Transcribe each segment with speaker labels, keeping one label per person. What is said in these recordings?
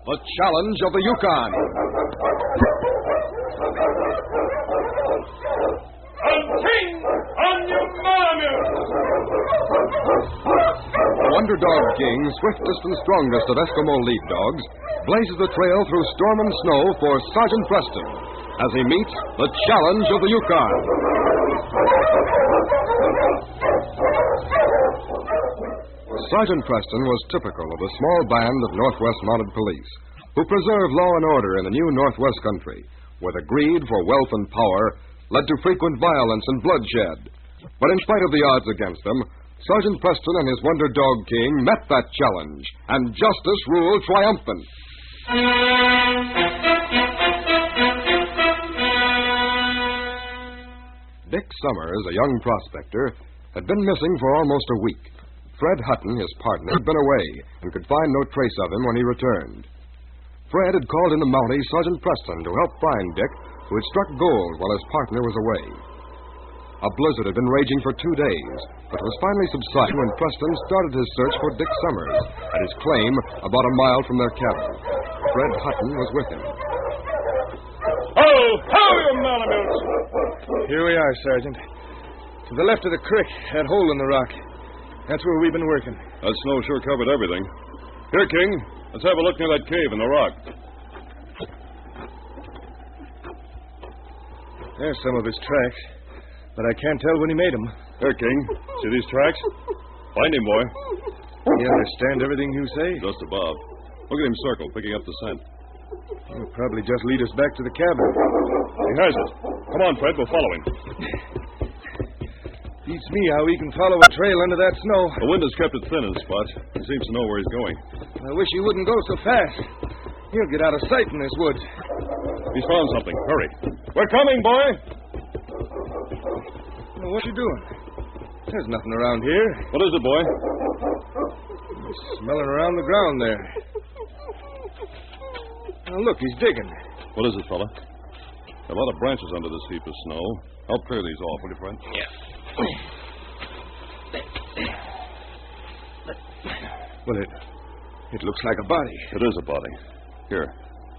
Speaker 1: The challenge of the Yukon.
Speaker 2: On King, on your marmot!
Speaker 1: The Wonder Dog King, swiftest and strongest of Eskimo lead dogs, blazes the trail through storm and snow for Sergeant Preston as he meets the challenge of the Yukon. Sergeant Preston was typical of the small band of Northwest Mounted Police who preserve law and order in the new Northwest country, where the greed for wealth and power led to frequent violence and bloodshed. But in spite of the odds against them, Sergeant Preston and his Wonder Dog King met that challenge, and justice ruled triumphant. Dick Summers, a young prospector, had been missing for almost a week. Fred Hutton, his partner, had been away and could find no trace of him when he returned. Fred had called in the Mounties Sergeant Preston to help find Dick, who had struck gold while his partner was away. A blizzard had been raging for 2 days, but was finally subsiding when Preston started his search for Dick Summers at his claim about a mile from their cabin. Fred Hutton was with him.
Speaker 2: Oh, how you malamutes!
Speaker 3: Here we are, Sergeant. To the left of the creek, that hole in the rock. That's where we've been working.
Speaker 4: That snow sure covered everything. Here, King, let's have a look near that cave in the rock.
Speaker 3: There's some of his tracks, but I can't tell when he made them.
Speaker 4: Here, King, see these tracks? Find him, boy.
Speaker 3: You understand everything you say?
Speaker 4: Just above. Look at him circle, picking up the scent.
Speaker 3: He'll probably just lead us back to the cabin.
Speaker 4: He has it. Come on, Fred, we'll follow him.
Speaker 3: Beats me how he can follow a trail under that snow.
Speaker 4: The wind has kept it thin in spots. He seems to know where he's going.
Speaker 3: I wish he wouldn't go so fast. He'll get out of sight in this woods.
Speaker 4: He's found something. Hurry. We're coming, boy.
Speaker 3: Well, what you doing? There's nothing around here.
Speaker 4: What is it, boy?
Speaker 3: He's smelling around the ground there. Now, look, he's digging.
Speaker 4: What is it, fella? A lot of branches under this heap of snow. Help clear these off, will you, Fred?
Speaker 3: Yeah. Well, it looks like a body.
Speaker 4: It is a body. Here,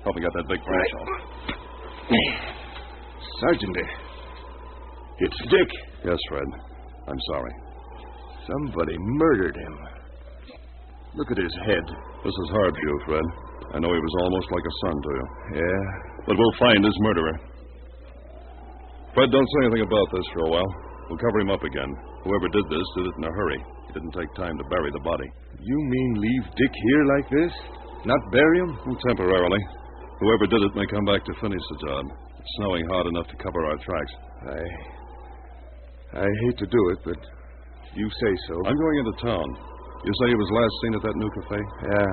Speaker 4: help me get that big branch off.
Speaker 3: Sergeant, it's Dick.
Speaker 4: Yes, Fred. I'm sorry.
Speaker 3: Somebody murdered him. Look at his head.
Speaker 4: This is hard for you, Fred. I know he was almost like a son to you.
Speaker 3: Yeah?
Speaker 4: But we'll find his murderer. Fred, don't say anything about this for a while. We'll cover him up again. Whoever did this did it in a hurry. He didn't take time to bury the body.
Speaker 3: You mean leave Dick here like this? Not bury him?
Speaker 4: Temporarily. Whoever did it may come back to finish the job. It's snowing hard enough to cover our tracks.
Speaker 3: I hate to do it, but you say so.
Speaker 4: I'm going into town. You say he was last seen at that new cafe?
Speaker 3: Yeah.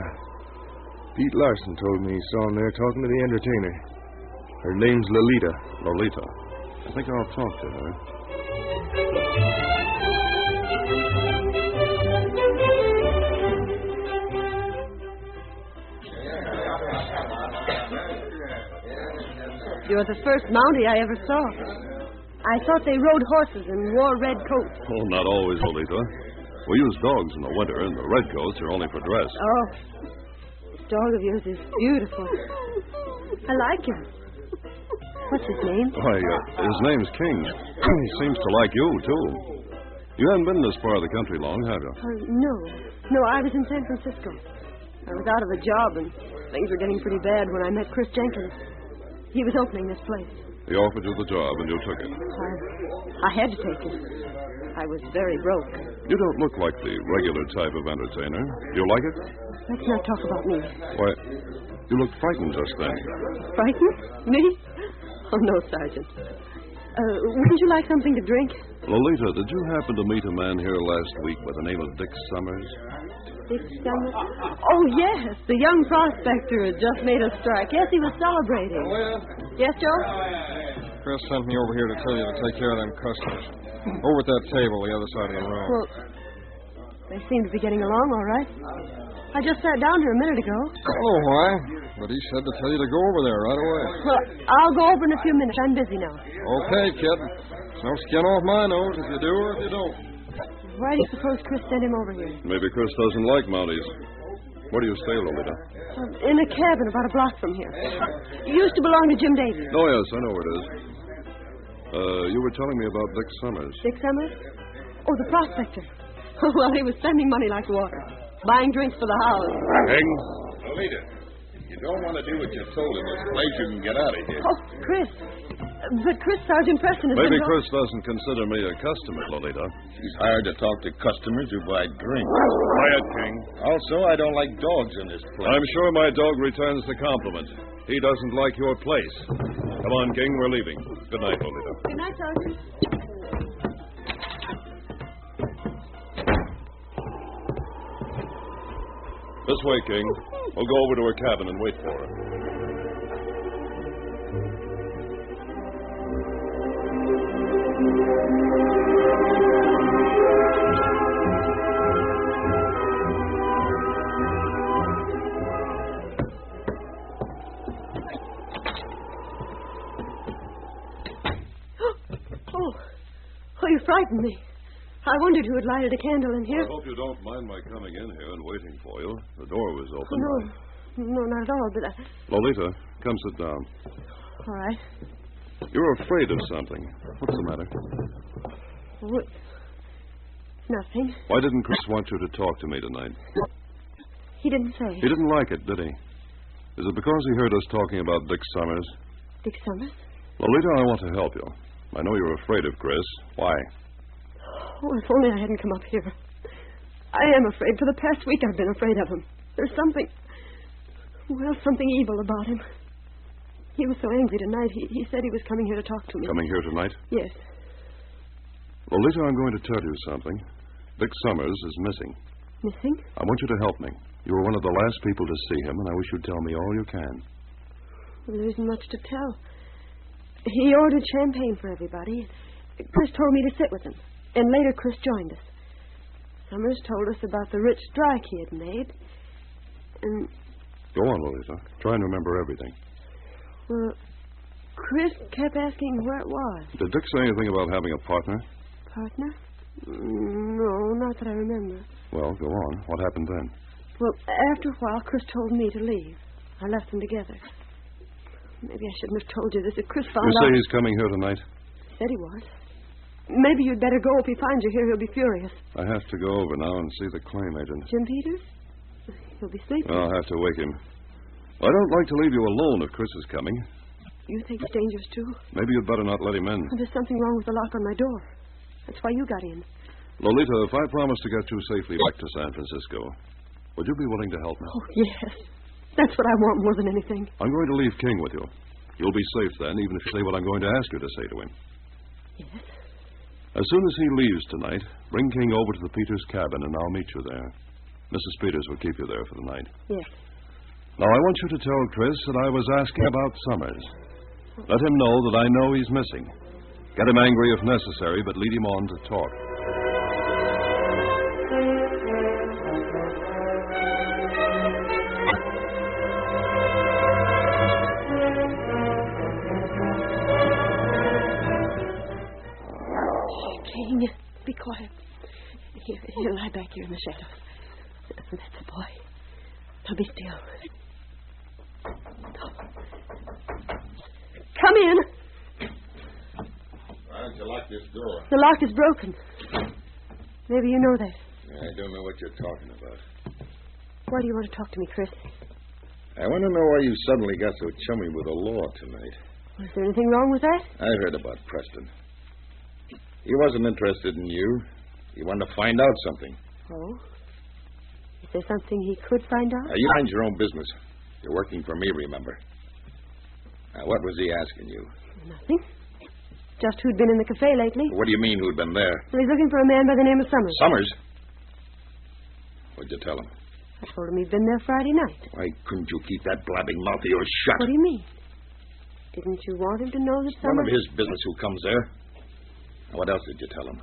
Speaker 3: Pete Larson told me he saw him there talking to the entertainer. Her name's Lolita.
Speaker 4: Lolita? I think I'll talk to her.
Speaker 5: You're the first Mountie I ever saw. I thought they rode horses and wore red coats.
Speaker 4: Oh, not always, Lolita. We use dogs in the winter, and the red coats are only for dress.
Speaker 5: Oh, this dog of yours is beautiful. I like him. What's his name?
Speaker 4: Why, his name's King. He seems to like you, too. You haven't been this far of the country long, have you?
Speaker 5: No, I was in San Francisco. I was out of a job, and things were getting pretty bad when I met Chris Jenkins. He was opening this place.
Speaker 4: He offered you the job, and you took it.
Speaker 5: I had to take it. I was very broke.
Speaker 4: You don't look like the regular type of entertainer. Do you like it?
Speaker 5: Let's not talk about me.
Speaker 4: Why, you look frightened just then.
Speaker 5: Frightened? Me? Oh, no, Sergeant. Wouldn't you like something to drink?
Speaker 4: Lolita, did you happen to meet a man here last week by the name of Dick Summers?
Speaker 5: Dick Summers? Oh, yes. The young prospector had just made a strike. Yes, he was celebrating. Yes, Joe?
Speaker 3: Chris sent me over here to tell you to take care of them customers. Over at that table, the other side of the room.
Speaker 5: Well, they seem to be getting along all right. I just sat down here a minute ago.
Speaker 3: Oh, why? But he said to tell you to go over there right away.
Speaker 5: Well, I'll go over in a few minutes. I'm busy now.
Speaker 3: Okay, kid. No skin off my nose if you do or if you don't.
Speaker 5: Why do you suppose Chris sent him over here?
Speaker 4: Maybe Chris doesn't like Mounties. Where do you stay, Lolita?
Speaker 5: In a cabin about a block from here. It used to belong to Jim Davies.
Speaker 4: Oh, yes, I know where it is. You were telling me about Dick Summers.
Speaker 5: Dick Summers? Oh, the prospector. Well, he was spending money like water. Buying drinks for the house.
Speaker 4: King?
Speaker 6: Lolita, if you don't want to do what you're told in this place, you can get out of here.
Speaker 5: Oh, Chris. But Chris, Sergeant Preston has
Speaker 4: Maybe
Speaker 5: been...
Speaker 4: Chris doesn't consider me a customer, Lolita.
Speaker 6: He's hired to talk to customers who buy drinks.
Speaker 4: Quiet, King.
Speaker 6: Also, I don't like dogs in this place.
Speaker 4: I'm sure my dog returns the compliment. He doesn't like your place. Come on, King, we're leaving. Good night, Lolita.
Speaker 5: Good night, Sergeant.
Speaker 4: This way, King. We'll go over to her cabin and wait for her.
Speaker 5: Oh, you frightened me. I wondered who had lighted a candle in here.
Speaker 4: I hope you don't mind my coming in here and waiting for you. The door was open.
Speaker 5: No, not at all, but
Speaker 4: Lolita, come sit down.
Speaker 5: All right.
Speaker 4: You're afraid of something. What's the matter?
Speaker 5: What? Nothing.
Speaker 4: Why didn't Chris want you to talk to me tonight?
Speaker 5: He didn't say.
Speaker 4: He didn't like it, did he? Is it because he heard us talking about Dick Summers?
Speaker 5: Dick Summers?
Speaker 4: Lolita, I want to help you. I know you're afraid of Chris. Why?
Speaker 5: Oh, if only I hadn't come up here. I am afraid. For the past week, I've been afraid of him. There's something evil about him. He was so angry tonight. He said he was coming here to talk to me.
Speaker 4: Coming here tonight?
Speaker 5: Yes.
Speaker 4: Lolita, I'm going to tell you something. Dick Summers is missing.
Speaker 5: Missing?
Speaker 4: I want you to help me. You were one of the last people to see him, and I wish you'd tell me all you can.
Speaker 5: Well, there isn't much to tell. He ordered champagne for everybody. Chris told me to sit with him. And later, Chris joined us. Summers told us about the rich strike he had made. And...
Speaker 4: Go on, Lolita. Try and remember everything.
Speaker 5: Well, Chris kept asking where it was.
Speaker 4: Did Dick say anything about having a partner?
Speaker 5: Partner? No, not that I remember.
Speaker 4: Well, go on. What happened then?
Speaker 5: Well, after a while, Chris told me to leave. I left them together. Maybe I shouldn't have told you this. If Chris found out...
Speaker 4: You say he's coming here tonight?
Speaker 5: Said he was. Maybe you'd better go. If he finds you here, he'll be furious.
Speaker 4: I have to go over now and see the claim agent.
Speaker 5: Jim Peters? He'll be sleeping.
Speaker 4: I'll have to wake him. I don't like to leave you alone if Chris is coming.
Speaker 5: You think it's dangerous, too?
Speaker 4: Maybe you'd better not let him in.
Speaker 5: There's something wrong with the lock on my door. That's why you got in.
Speaker 4: Lolita, if I promise to get you safely back to San Francisco, would you be willing to help me?
Speaker 5: Oh, yes. That's what I want more than anything.
Speaker 4: I'm going to leave King with you. You'll be safe then, even if you say what I'm going to ask you to say to him.
Speaker 5: Yes?
Speaker 4: As soon as he leaves tonight, bring King over to the Peters cabin, and I'll meet you there. Mrs. Peters will keep you there for the night.
Speaker 5: Yes.
Speaker 4: Now, I want you to tell Chris that I was asking about Summers. Let him know that I know he's missing. Get him angry if necessary, but lead him on to talk.
Speaker 5: King, be quiet. Here, lie back here in the shadows. That's the boy. Now be still. Come in.
Speaker 6: Why don't you lock this door?
Speaker 5: The lock is broken. Maybe you know that.
Speaker 6: I don't know what you're talking about.
Speaker 5: Why do you want to talk to me, Chris?
Speaker 6: I want to know why you suddenly got so chummy with the law tonight.
Speaker 5: Was there anything wrong with that?
Speaker 6: I heard about Preston. He wasn't interested in you. He wanted to find out something.
Speaker 5: Oh? Is there something he could find out?
Speaker 6: You mind your own business. You're working for me, remember? Now, what was he asking you?
Speaker 5: Nothing. Just who'd been in the cafe lately.
Speaker 6: What do you mean, who'd been there?
Speaker 5: Well, he's looking for a man by the name of Summers.
Speaker 6: Summers? What'd you tell him?
Speaker 5: I told him he'd been there Friday night.
Speaker 6: Why couldn't you keep that blabbing mouth of yours shut?
Speaker 5: What do you mean? Didn't you want him to know that
Speaker 6: None
Speaker 5: Summers...
Speaker 6: of his business who comes there. Now, what else did you tell him?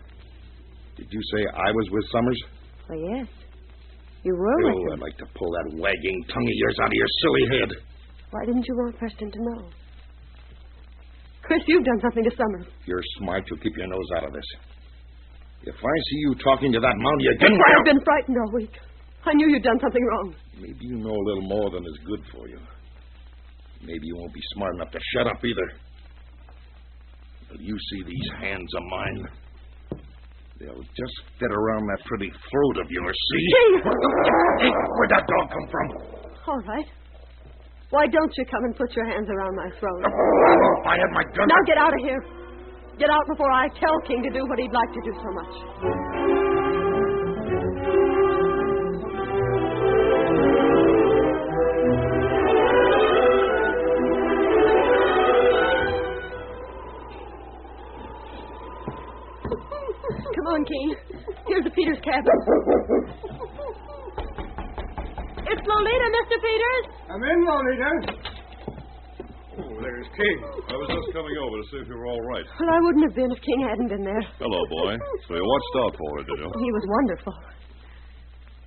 Speaker 6: Did you say I was with Summers?
Speaker 5: Well, yes. You were with him.
Speaker 6: I'd like to pull that wagging tongue of yours out of your silly head.
Speaker 5: Why didn't you want Preston to know? Chris, you've done something to Summers.
Speaker 6: If you're smart, you'll keep your nose out of this. If I see you talking to that Mountie again...
Speaker 5: That's why I've been frightened all week. I knew you'd done something wrong.
Speaker 6: Maybe you know a little more than is good for you. Maybe you won't be smart enough to shut up either. Will you see these hands of mine? They'll just fit around that pretty throat of yours, see? Hey, where'd that dog come from?
Speaker 5: All right. Why don't you come and put your hands around my throat?
Speaker 6: Oh, if I had my gun...
Speaker 5: Now get out of here. Get out before I tell King to do what he'd like to do so much. Come on, King. Here's the Peters cabin. It's Lolita, Mr. Peters.
Speaker 3: Come in, Lolita. Oh, there's King.
Speaker 4: I was just coming over to see if you were all right.
Speaker 5: Well, I wouldn't have been if King hadn't been there.
Speaker 4: Hello, boy. So you watched out for her, did you?
Speaker 5: He was wonderful.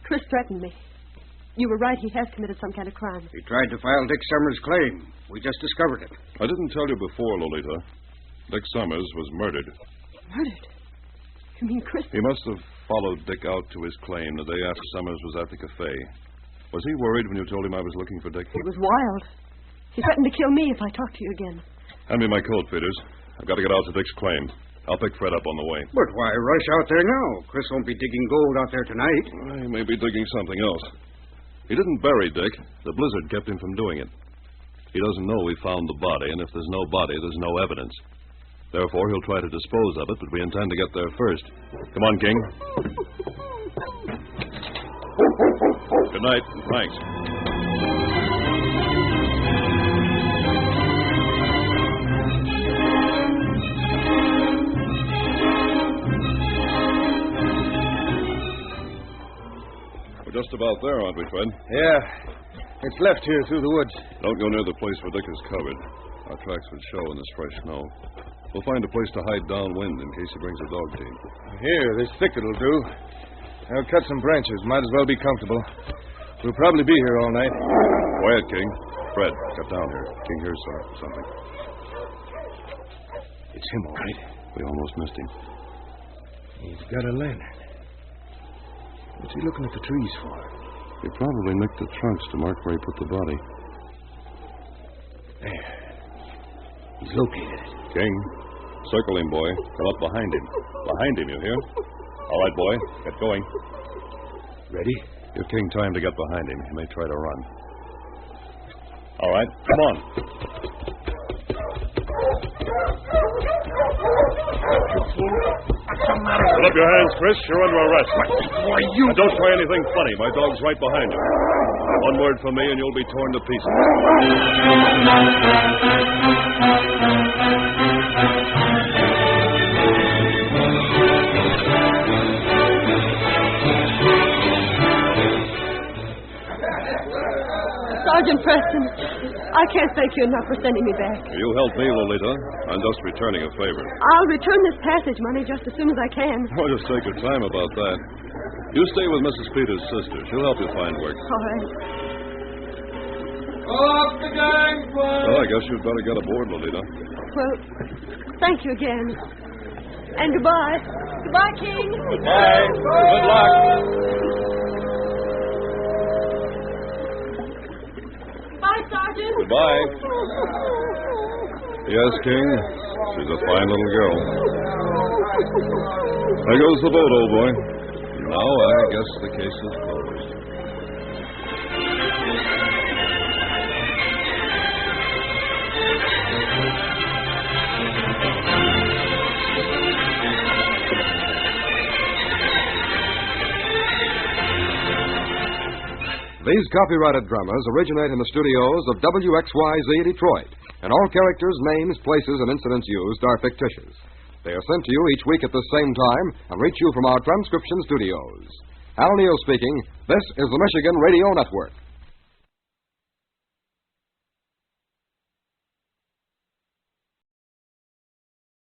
Speaker 5: Chris threatened me. You were right. He has committed some kind of crime.
Speaker 7: He tried to file Dick Summers' claim. We just discovered it.
Speaker 4: I didn't tell you before, Lolita. Dick Summers was murdered.
Speaker 5: Murdered? You mean Chris?
Speaker 4: He must have followed Dick out to his claim the day after Summers was at the cafe. Was he worried when you told him I was looking for Dick?
Speaker 5: He was wild. He threatened to kill me if I talked to you again.
Speaker 4: Hand me my coat, Peters. I've got to get out to Dick's claim. I'll pick Fred up on the way.
Speaker 7: But why rush out there now? Chris won't be digging gold out there tonight.
Speaker 4: He may be digging something else. He didn't bury Dick. The blizzard kept him from doing it. He doesn't know we found the body, and if there's no body, there's no evidence. Therefore, he'll try to dispose of it, but we intend to get there first. Come on, King. Good night, and thanks. We're just about there, aren't we, Fred?
Speaker 3: Yeah. It's left here through the woods.
Speaker 4: Don't go near the place where Dick is covered. Our tracks would show in this fresh snow. We'll find a place to hide downwind in case he brings a dog team.
Speaker 3: Here, this thicket will do. I'll cut some branches. Might as well be comfortable. We'll probably be here all night.
Speaker 4: Quiet, King. Fred, get down here. King hears something.
Speaker 3: It's him, all right.
Speaker 4: We almost missed him.
Speaker 3: He's got a lantern. What's he looking at the trees for?
Speaker 4: He probably nicked the trunks to mark where he put the body.
Speaker 3: There. He's located it.
Speaker 4: King, circle him, boy. Come up behind him. Behind him, you hear? All right, boy. Get going.
Speaker 3: Ready?
Speaker 4: Give King time to get behind him. He may try to run. All right, come on.
Speaker 6: What's the matter?
Speaker 4: Put up your hands, Chris. You're under arrest.
Speaker 6: Why, you...
Speaker 4: Now, don't try anything funny. My dog's right behind you. One word from me and you'll be torn to pieces.
Speaker 5: Sergeant Preston, I can't thank you enough for sending me back.
Speaker 4: You helped me, Lolita. I'm just returning a favor.
Speaker 5: I'll return this passage money just as soon as I can.
Speaker 4: Oh, just take your time about that. You stay with Mrs. Peters' sister. She'll help you find work.
Speaker 5: All right.
Speaker 2: Off the gangplank!
Speaker 4: Well, I guess you'd better get aboard, Lolita.
Speaker 5: Well, thank you again. And goodbye. Goodbye, King.
Speaker 4: Bye. Good luck.
Speaker 5: Bye, Sergeant.
Speaker 4: Goodbye. Yes, King. She's a fine little girl. There goes the boat, old boy. Now I guess the case is closed.
Speaker 1: These copyrighted dramas originate in the studios of WXYZ Detroit, and all characters, names, places, and incidents used are fictitious. They are sent to you each week at the same time and reach you from our transcription studios. Al Neal speaking. This is the Michigan Radio Network.